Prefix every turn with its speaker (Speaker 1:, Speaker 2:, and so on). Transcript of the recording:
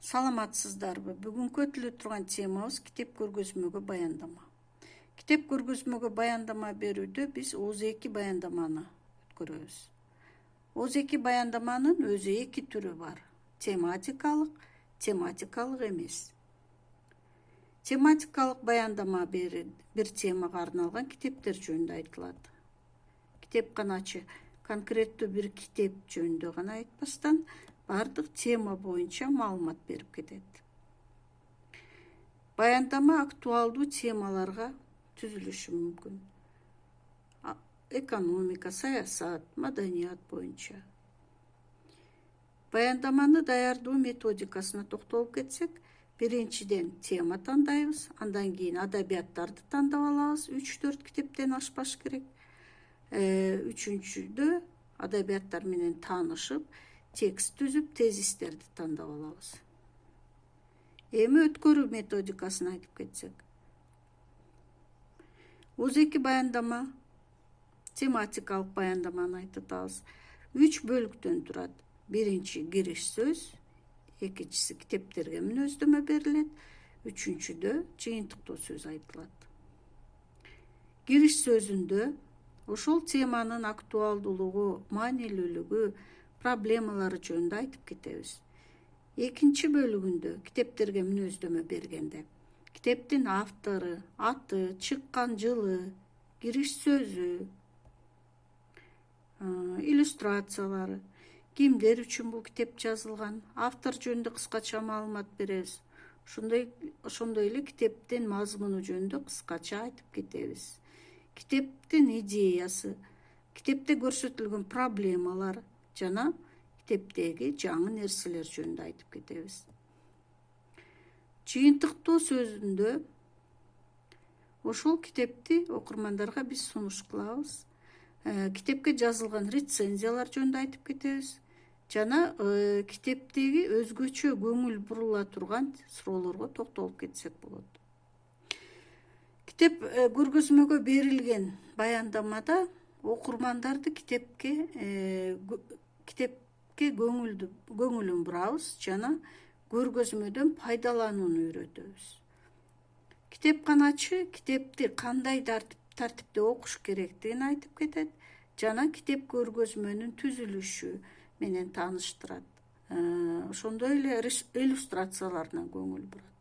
Speaker 1: Саламатсыздарбы? Бүгүн көтүлө турган темабыз китеп көргөзмөгө баяндама. Китеп көргөзмөгө баяндама берүүдө биз ооз-2 баяндаманы өткөрөбүз. ооз-2 баяндаманын өзү эки түрү бар. Тематикалык эмес. Тематикалык баяндама бир темага арналган китептер жөнүндө айтылат. Китепканачы конкреттүү бир китеп жөнүндө гана айтпастан, бардык тема боюнча маалымат берип кетет. Баяндама актуалдуу темаларга түзүлүшү мүмкүн. Экономика, саясат, маданият боюнча. Баяндаманы даярдоо методикасына токтолуп кетсек, биринчиден тема тандайбыз, андан кийин адабияттарды тандап алабыз, 3-4 китептен ашпаш керек. Үчүнчүдө адабияттар менен таанышып, текст түзүп, тезистерди тандап алабыз. Эми өткөрүү методикасын айтып кетсек. ооз-2 баяндама тематикалык баяндаманы айтып атабыз. 3 бөлүктөн турат. Биринчи кириш сөз, экинчиси китептерге мүнөздөмө берилет, үчүнчүдө жыйынтыктоо сөз айтылат. Кириш сөзүндө ошол теманын актуалдуулугу, маанилүүлүгү, проблемалары жөнүндө айтып кетебиз. Экинчи бөлүгүндө китептерге мүнөздөмө бергенде китептин автору, аты, чыккан жылы, кириш сөзү, иллюстрациялары, кимдер үчүн бул китеп жазылган, автор жөнүндө кыскача маалымат беребиз. Ошондой эле китептин мазмуну жөнүндө кыскача айтып кетебиз. Китептин идеясы, китепте көрсөтүлгөн проблемалар жана китептеги жаңы нерселер жөнүндө айтып кетебиз. Жыйынтыктоо сөзүндө ошол китепти окурмандарга биз сунуш кылабыз. Китепке жазылган рецензиялар жөнүндө айтып кетебиз. Жана китептеги өзгөчө көңүл бурула турган суроолорго токтолуп кетсек болот. Китеп көргөзмөгө берилген баяндамада окурмандарды китепке көңүлүн бурабыз жана көргөзмөдөн пайдаланууну үйрөтөбүз. Китепканачы китепти кандай тартипте окуш керектигин айтып кетет жана китеп көргөзмөнүн түзүлүшү менен тааныштырат. Ошондой эле иллюстрацияларына көңүл бурат.